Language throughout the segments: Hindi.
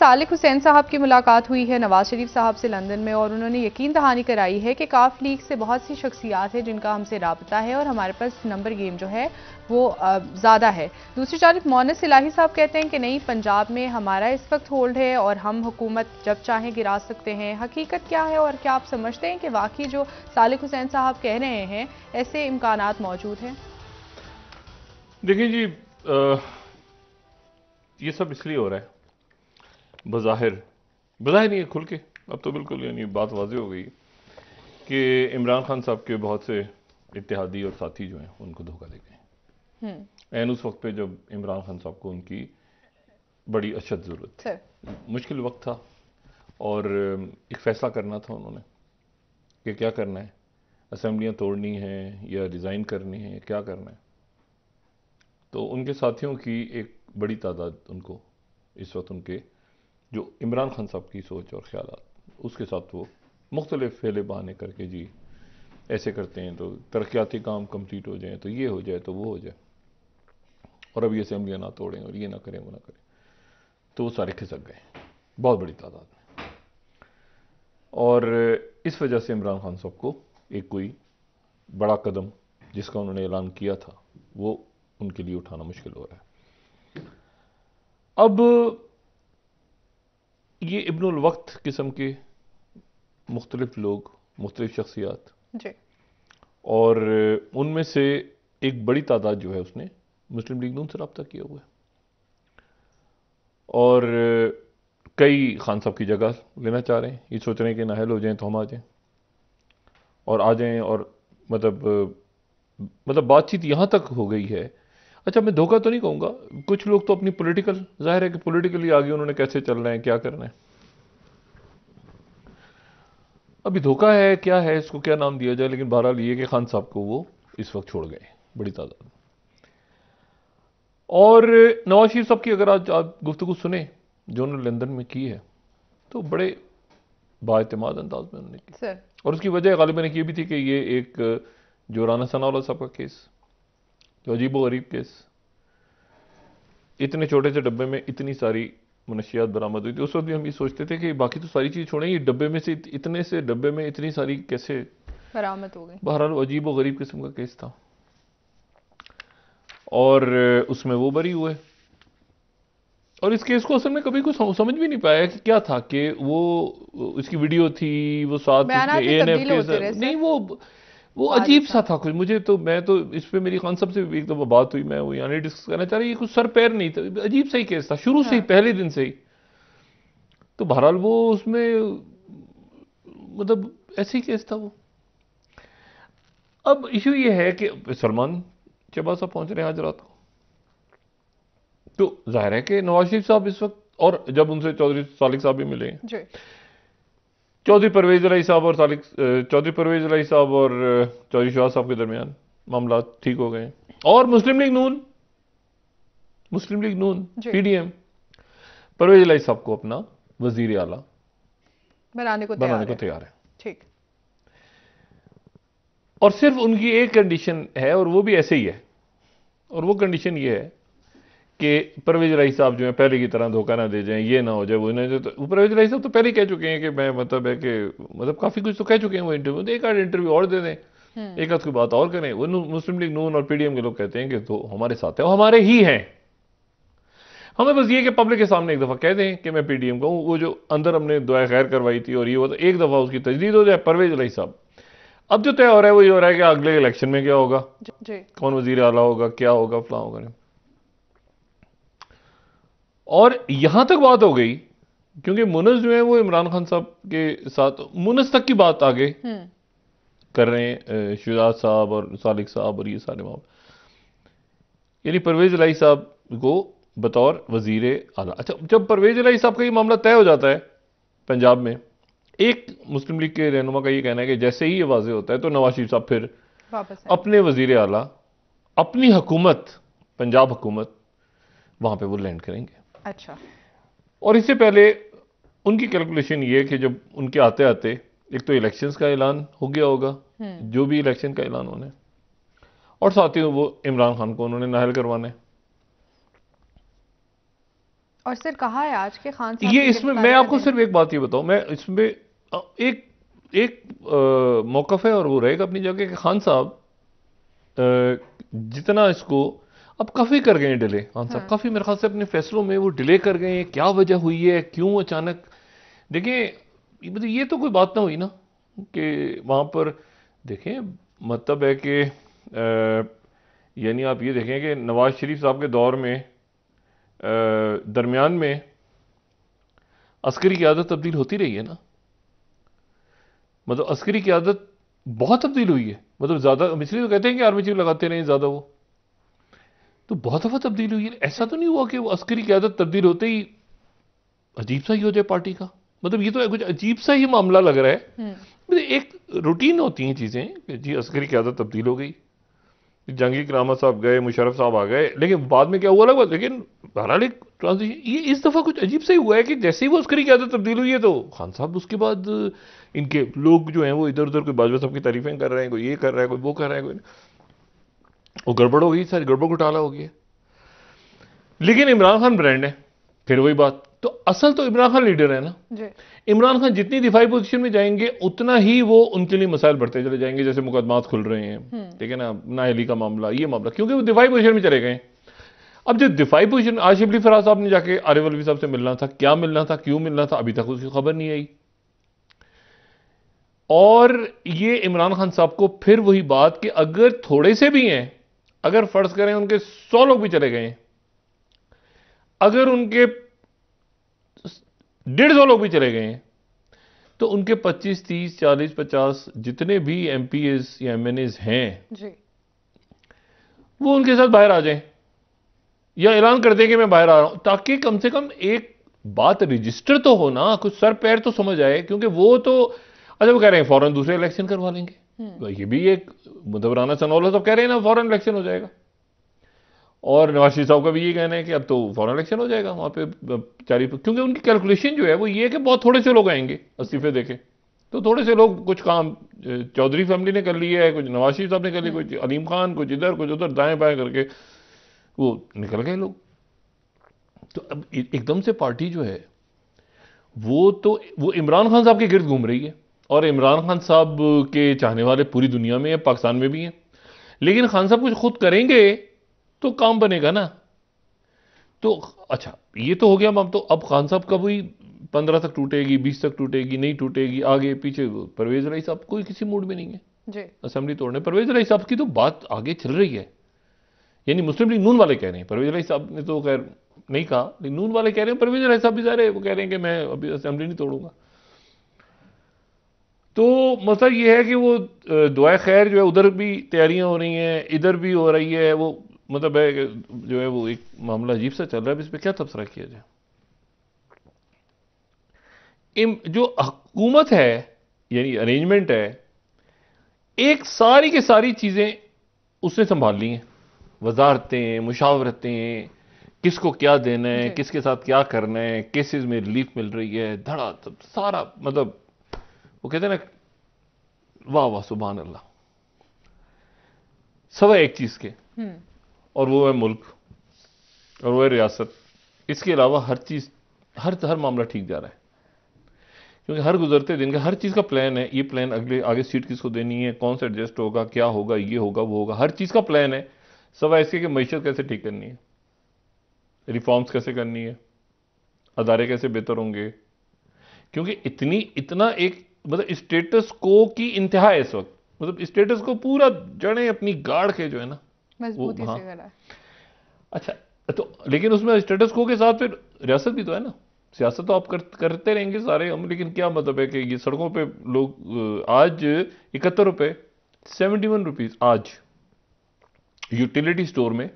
सालिक हुसैन साहब की मुलाकात हुई है नवाज शरीफ साहब से लंदन में और उन्होंने यकीन दहानी कराई है कि काफ लीग से बहुत सी शख्सियात है जिनका हमसे राबता है और हमारे पास नंबर गेम जो है वो ज़्यादा है। दूसरी जानब मोनस इलाही साहब कहते हैं कि नहीं, पंजाब में हमारा इस वक्त होल्ड है और हम हुकूमत जब चाहें गिरा सकते हैं। हकीकत क्या है और क्या आप समझते हैं कि वाकई जो सालिक हुसैन साहब कह रहे हैं ऐसे इम्कानात मौजूद हैं? देखिए जी, ये सब इसलिए हो रहा है बज़ाहिर बज़ाहिर नहीं, खुल के अब तो बिल्कुल यानी बात वाज़ेह हो गई कि इमरान खान साहब के बहुत से इत्तेहादी और साथी जो हैं उनको धोखा दे गए एन उस वक्त पे जब इमरान खान साहब को उनकी बड़ी अशद ज़रूरत थी। मुश्किल वक्त था और एक फ़ैसला करना था उन्होंने कि क्या करना है, असेंबलियाँ तोड़नी हैं या रिज़ाइन करनी है, क्या करना है। तो उनके साथियों की एक बड़ी तादाद उनको इस वक्त उनके जो इमरान खान साहब की सोच और ख्यालात उसके साथ वो मुख्तलिफ फेले बहाने करके जी ऐसे करते हैं तो तरक्याती काम कंप्लीट हो जाए, तो ये हो जाए, तो वो हो जाए, और अब ये असेंबलियाँ ना तोड़ें और ये ना करें, वो ना करें, तो वो सारे खिसक गए बहुत बड़ी तादाद में। और इस वजह से इमरान खान साहब को एक कोई बड़ा कदम जिसका उन्होंने ऐलान किया था वो उनके लिए उठाना मुश्किल हो रहा है। अब ये इब्नुल वक्त किस्म के मुख्तलिफ लोग, मुख्तलिफ शख्सियात जी, और उनमें से एक बड़ी तादाद जो है उसने मुस्लिम लीग नून से रब्ता किया हुआ है और कई खान साहब की जगह लेना चाह रहे हैं। ये सोच रहे हैं कि नाहल हो जाएं तो हम आ जाएं और आ जाएं, और मतलब बातचीत यहां तक हो गई है। अच्छा, मैं धोखा तो नहीं कहूंगा, कुछ लोग तो अपनी पॉलिटिकल, जाहिर है कि पॉलिटिकली आगे उन्होंने कैसे चल रहे हैं, क्या करना है, अभी धोखा है क्या है, इसको क्या नाम दिया जाए, लेकिन बहरहाल ये कि खान साहब को वो इस वक्त छोड़ गए बड़ी तादाद। और नवाज शरीफ साहब की अगर आज आप गुफ्तगू सुने जो उन्होंने लंदन में की है तो बड़े बाएतमाद अंदाज में उन्होंने की सर। और उसकी वजह गालिबन ये भी थी कि ये एक जो राना सनाउल्लाह साहब का केस, जो अजीबो गरीब केस, इतने छोटे से डब्बे में इतनी सारी मनशियात बरामद हुई थी। उस वक्त भी हम ये सोचते थे कि बाकी तो सारी चीज छोड़ें, ये डब्बे में से इतने से डब्बे में इतनी सारी कैसे बरामद हो गई। बहरहाल अजीब व गरीब किस्म का केस था और उसमें वो बरी हुए। और इस केस को असल में कभी कुछ समझ भी नहीं पाया कि क्या था, कि वो इसकी वीडियो थी, वो साथ उसके एएनएफ के नहीं, वो अजीब सा था कुछ। मुझे तो, मैं तो इस पे मेरी खान साहब से एक दफा बात हुई, मैं वो यहाँ नहीं डिस्कस करना चाह रही, ये कुछ सर पैर नहीं था, अजीब सा ही केस था शुरू से ही, पहले दिन से ही। तो बहरहाल वो उसमें मतलब ऐसे ही केस था वो। अब इशू ये है कि सलमान चबा साहब पहुंच रहे हैं आज रात को, तो जाहिर है कि नवाज शरीफ साहब इस वक्त, और जब उनसे चौधरी सालिक साहब भी मिले, चौधरी परवेज इलाही साहब और चौधरी परवेज इलाही साहब और चौधरी शहबाज साहब के दरमियान मामला ठीक हो गए, और मुस्लिम लीग नून पीडीएम परवेज इलाही साहब को अपना वजीर आला बनाने को तैयार है। ठीक। और सिर्फ उनकी एक कंडीशन है और वो भी ऐसे ही है, और वो कंडीशन ये है कि परवेज इलाही साहब जो है पहले की तरह धोखा ना दे जाएं, ये ना हो जाए, वो ना। तो परवेज इलाही साहब तो पहले ही कह चुके हैं कि मैं मतलब है कि काफी कुछ तो कह चुके हैं वो इंटरव्यू, एक आध इंटरव्यू और दे दें, एक आध की बात और करें। वो मुस्लिम लीग नून और पीडीएम के लोग कहते हैं कि तो हमारे साथ है, वो हमारे ही हैं, हमें बस ये कि पब्लिक के सामने एक दफा कह दें कि मैं पीडीएम का हूं, वो जो अंदर हमने दुआ खैर करवाई थी और ये वो, तो एक दफा उसकी तजदीद हो जाए परवेज इलाही साहब। अब जो तय हो रहा है वो ये हो रहा है कि अगले इलेक्शन में क्या होगा, कौन वजीर आला होगा, क्या होगा, फलां होगा। और यहां तक बात हो गई क्योंकि मुनस जो है वो इमरान खान साहब के साथ मुनस तक की बात आगे कर रहे हैं, शुजात साहब और सालिक साहब और ये सारे मामले, यानी परवेज इलाही साहब को बतौर वजीर आला। अच्छा, जब परवेज इलाही साहब का ये मामला तय हो जाता है पंजाब में, एक मुस्लिम लीग के रहनुमा का ये कहना है कि जैसे ही ये वाजे होता है तो नवाज शरीफ साहब फिर अपने वजीर आला, अपनी हुकूमत, पंजाब हुकूमत, वहां पे वो लैंड करेंगे। अच्छा। और इससे पहले उनकी कैलकुलेशन ये है कि जब उनके आते आते एक तो इलेक्शंस का ऐलान हो गया होगा, जो भी इलेक्शन का ऐलान होना है, और साथ ही वो इमरान खान को उन्होंने नाहल करवाना है। और सर कहा है आज के खान साहब ये इसमें मैं आपको सिर्फ एक बात ये बताऊं, मैं इसमें एक एक मौकफ है और वो रहेगा अपनी जगह कि खान साहब जितना इसको अब काफी कर गए हैं डिले, खान साहब काफी मेरे ख्याल से अपने फैसलों में वो डिले कर गए हैं। क्या वजह हुई है, क्यों अचानक? देखिए मतलब ये तो कोई बात ना हुई ना कि वहां पर देखें, मतलब है कि यानी आप ये देखें कि नवाज शरीफ साहब के दौर में दरमियान में अस्करी क़यादत तब्दील होती रही है ना, मतलब अस्करी क़यादत बहुत तब्दील हुई है, मतलब ज्यादा, इसलिए तो कहते हैं कि आर्मी चीफ लगाते रहे ज्यादा, वो तो बहुत दफा तब्दील हुई है। ऐसा तो नहीं हुआ कि वो अस्करी क़यादत तब्दील होते ही अजीब सा ही हो जाए पार्टी का, मतलब ये तो कुछ अजीब सा ही मामला लग रहा है। मतलब एक रूटीन होती हैं चीजें कि जी अस्करी क़यादत तब्दील हो गई, जहांगीर करामा साहब गए, मुशर्रफ साहब आ गए, लेकिन बाद में क्या हुआ लगा, लेकिन बहरहाल एक ट्रांजिशन ये इस दफा कुछ अजीब सा ही हुआ है कि जैसे ही वो अस्करी क़यादत तब्दील हुई है तो खान साहब उसके बाद इनके लोग जो हैं वो इधर उधर कोई बाजवा साहब की तारीफें कर रहे हैं, कोई ये कर रहा है, कोई वो कर रहा है, कोई वो गड़बड़ हो गई, सारी गड़बड़ घोटाला हो गया। लेकिन इमरान खान ब्रांड है, फिर वही बात, तो असल तो इमरान खान लीडर है ना जी। इमरान खान जितनी दिफाई पोजीशन में जाएंगे उतना ही वो उनके लिए मसाइल बढ़ते चले जाएंगे, जैसे मुकदमात खुल रहे हैं, ठीक है ना, नाअहली का मामला, ये मामला, क्योंकि वो दिफाई पोजीशन में चले गए। अब जो दिफाई पोजीशन, आज शिबली फराज साहब ने जाके आरिफ अलवी साहब से मिलना था, क्या मिलना था, क्यों मिलना था, अभी तक उसकी खबर नहीं आई। और ये इमरान खान साहब को फिर वही बात कि अगर थोड़े से भी हैं, अगर फर्ज करें उनके 100 लोग भी चले गए, अगर उनके 150 लोग भी चले गए तो उनके 25, 30, 40, 50 जितने भी एमपीएस या एमएनएस हैं जी, वो उनके साथ बाहर आ जाएं या ऐलान कर दें कि मैं बाहर आ रहा हूं, ताकि कम से कम एक बात रजिस्टर तो हो ना, कुछ सर पैर तो समझ आए। क्योंकि वो तो अच्छा वो कह रहे हैं फौरन दूसरे इलेक्शन करवा लेंगे, ये भी एक मतलब राना सनौला सब कह रहे हैं ना फौरन इलेक्शन हो जाएगा, और नवाज शरीफ साहब का भी ये कहना है कि अब तो फौरन इलेक्शन हो जाएगा वहां पे क्योंकि उनकी कैलकुलेशन जो है वो ये है कि बहुत थोड़े से लोग आएंगे इस्तीफे देके, तो थोड़े से लोग, कुछ काम चौधरी फैमिली ने कर लिया है, कुछ नवाज शरीफ साहब ने कर लिया, कुछ अलीम खान, कुछ इधर कुछ उधर, दाएं बाएं करके वो निकल गए लोग। तो अब एकदम से पार्टी जो है वो इमरान खान साहब के गिर्द घूम रही है, और इमरान खान साहब के चाहने वाले पूरी दुनिया में है, पाकिस्तान में भी हैं। लेकिन खान साहब कुछ खुद करेंगे तो काम बनेगा ना। तो अच्छा ये तो हो गया, अब तो अब खान साहब का वही 15 तक टूटेगी, 20 तक टूटेगी, नहीं टूटेगी, आगे पीछे। परवेज इलाही साहब कोई किसी मूड में नहीं है जी असेंबली तोड़ने। परवेज इलाही साहब की तो बात आगे चल रही है, यानी मुस्लिम लीग नून वाले कह रहे हैं, परवेज इलाही साहब ने तो खैर नहीं कहा, लेकिन नून वाले कह रहे हैं, परवेज इलाही साहब भी जा रहे हैं, वो कह रहे हैं कि मैं अभी असेंबली नहीं तोड़ूंगा। तो मतलब ये है कि वो दुआ खैर जो है उधर भी तैयारियां हो रही हैं, इधर भी हो रही है, वो मतलब है कि जो है वो एक मामला अजीब सा चल रहा है, इस पर क्या तबसरा किया जाए। जो हुकूमत है यानी अरेंजमेंट है, एक सारी की सारी चीजें उसने संभाल ली हैं, वजारतें, मुशावरतें, किसको क्या देना है, किसके साथ क्या करना है, केसेस में रिलीफ मिल रही है, धड़ा सारा, मतलब वो कहते हैं ना, वाह वाह सुभान अल्लाह, सब एक चीज के, और वो है मुल्क और वो है रियासत। इसके अलावा हर चीज, हर मामला ठीक जा रहा है, क्योंकि हर गुजरते दिन का हर चीज का प्लान है। ये प्लान आगे सीट किसको देनी है, कौन सा एडजस्ट होगा, क्या होगा, ये होगा वो होगा, हर चीज का प्लान है। सवाए इसके कि मैशत कैसे ठीक करनी है, रिफॉर्म्स कैसे करनी है, अदारे कैसे बेहतर होंगे, क्योंकि इतना एक मतलब स्टेटस को की इंतहा है इस वक्त, मतलब स्टेटस को पूरा जड़ें अपनी गाड़ के जो है ना मजबूती से करा है। अच्छा तो लेकिन उसमें स्टेटस को के साथ फिर रियासत भी तो है ना, सियासत तो आप करते रहेंगे सारे हम, लेकिन क्या मतलब है कि ये सड़कों पे लोग आज 71 रुपए 71 रुपीज आज यूटिलिटी स्टोर में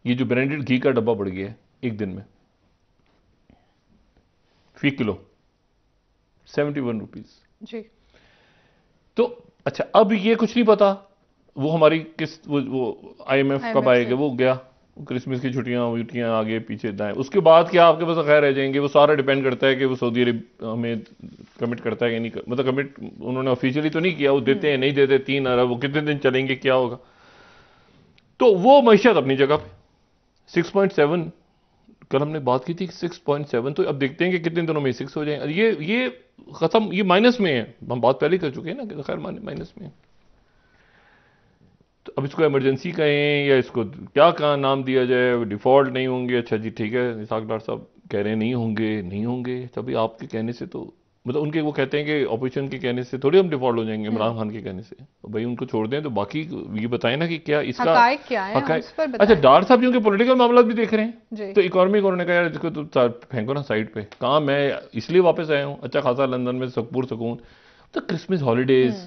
ये जो ब्रांडेड घी का डब्बा बढ़ गया है एक दिन में फी किलो 71 रुपीज जी। तो अच्छा अब ये कुछ नहीं पता वो हमारी किस वो IMF कब आएगा, वो गया, क्रिसमस की छुट्टियां आगे पीछे दाएं, उसके बाद क्या आपके पास खैर रह जाएंगे। वो सारा डिपेंड करता है कि वो सऊदी अरब हमें कमिट करता है कि नहीं, मतलब कमिट उन्होंने ऑफिशियली तो नहीं किया, वो देते हैं नहीं देते, 3 अरब वो कितने दिन चलेंगे, क्या होगा। तो वो मैशत अपनी जगह पे 6.7 कल हमने बात की थी 6.7, तो अब देखते हैं कि कितने दिनों में 6 हो जाए। ये खत्म, ये माइनस में है, हम बात पहले कर चुके हैं ना कि खैर माइनस में है। तो अब इसको इमरजेंसी कहें या इसको क्या कहा नाम दिया जाए, डिफॉल्ट नहीं होंगे, अच्छा जी ठीक है, इसाक डॉक्टर साहब कह रहे हैं नहीं होंगे, तभी आपके कहने से तो मतलब उनके वो कहते हैं कि ऑपोजिशन के कहने से थोड़ी हम डिफॉल्ट हो जाएंगे, इमरान खान के कहने से। तो भाई उनको छोड़ दें, तो बाकी ये बताएं ना कि क्या इसका हकायक क्या है, उस पर अच्छा बताएं। डॉक्टर साहब क्योंकि पॉलिटिकल मामला भी देख रहे हैं जी। तो इकोनॉमिक उन्होंने कहा यार इसको तो फेंको ना साइड पे, कहा मैं इसलिए वापस आया हूँ, अच्छा खासा लंदन में सुकून, तो क्रिसमस हॉलीडेज,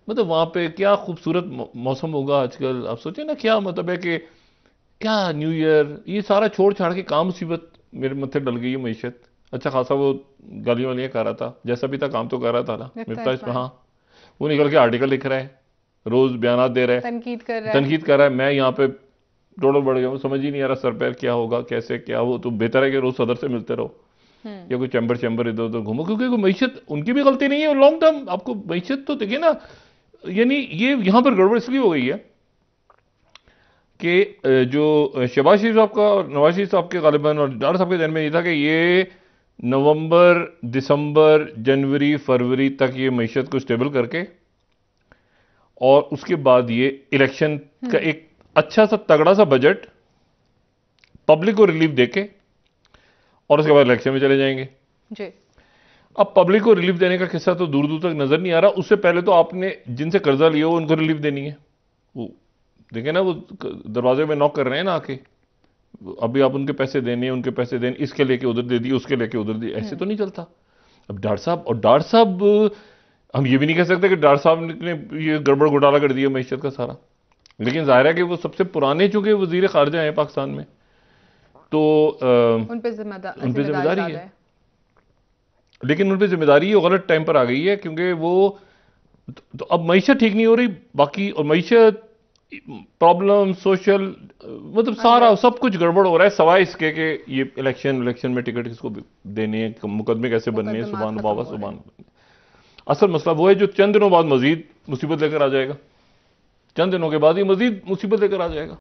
मतलब वहां पे क्या खूबसूरत मौसम होगा आजकल। आप सोचिए ना क्या मतलब है कि क्या न्यू ईयर, ये सारा छोड़ छाड़ के काम मुसीबत मेरे मत्थे डल गई है मीशत। अच्छा खासा वो गालियां वालियां कर रहा था, जैसा भी था काम तो कर रहा था ना मिफ्ता इसमें, हाँ वो निकल के आर्टिकल लिख रहा है, रोज बयान दे रहा है, तनकीद कर रहा है। मैं यहाँ पे टोटल बढ़ गया हूँ, समझ ही नहीं आ रहा सर पैर क्या होगा कैसे क्या। वो तो बेहतर है कि रोज सदर से मिलते रहो या कोई चैम्बर इधर उधर घूमो, क्योंकि मीशत उनकी भी गलती नहीं है, लॉन्ग टर्म आपको मीशत तो देखिए ना, यानी ये यहां पर गड़बड़ इसलिए हो गई है कि जो शहबाज शरीफ साहब का और नवाज शरीफ साहब के गालिबन और डॉक्टर साहब के जहन में ये था कि ये नवंबर दिसंबर जनवरी फरवरी तक ये मीशत को स्टेबल करके और उसके बाद ये इलेक्शन का एक अच्छा सा तगड़ा सा बजट पब्लिक को रिलीफ देके और उसके बाद इलेक्शन में चले जाएंगे जी। अब पब्लिक को रिलीफ देने का किस्सा तो दूर दूर तक नजर नहीं आ रहा। उससे पहले तो आपने जिनसे कर्जा लिया हो उनको रिलीफ देनी है। वो देखे ना, वो दरवाजे में नॉक कर रहे हैं ना आके, अभी आप उनके पैसे देने, इसके लेके उधर दे दिए, उसके लेके उधर दिए, ऐसे तो नहीं चलता। अब डॉक्टर साहब हम ये भी नहीं कह सकते कि डॉक्टर साहब ने ये गड़बड़ घोटाला कर दिया मैशत का सारा, लेकिन जाहिर है कि वो सबसे पुराने चूंकि वजीर खारजा हैं पाकिस्तान में, तो उन पे जिम्मेदारी है। लेकिन उन पे जिम्मेदारी वो गलत टाइम पर आ गई है, क्योंकि वो तो अब मईशत ठीक नहीं हो रही बाकी, और मईशत प्रॉब्लम सोशल मतलब सारा सब कुछ गड़बड़ हो रहा है, सवाए इसके कि ये इलेक्शन में टिकट किसको देने हैं, मुकदमे कैसे बनने हैं, सुबह असल मसला वो है जो चंद दिनों बाद मजीद मुसीबत लेकर आ जाएगा, चंद दिनों के बाद ही मजीद मुसीबत लेकर आ जाएगा।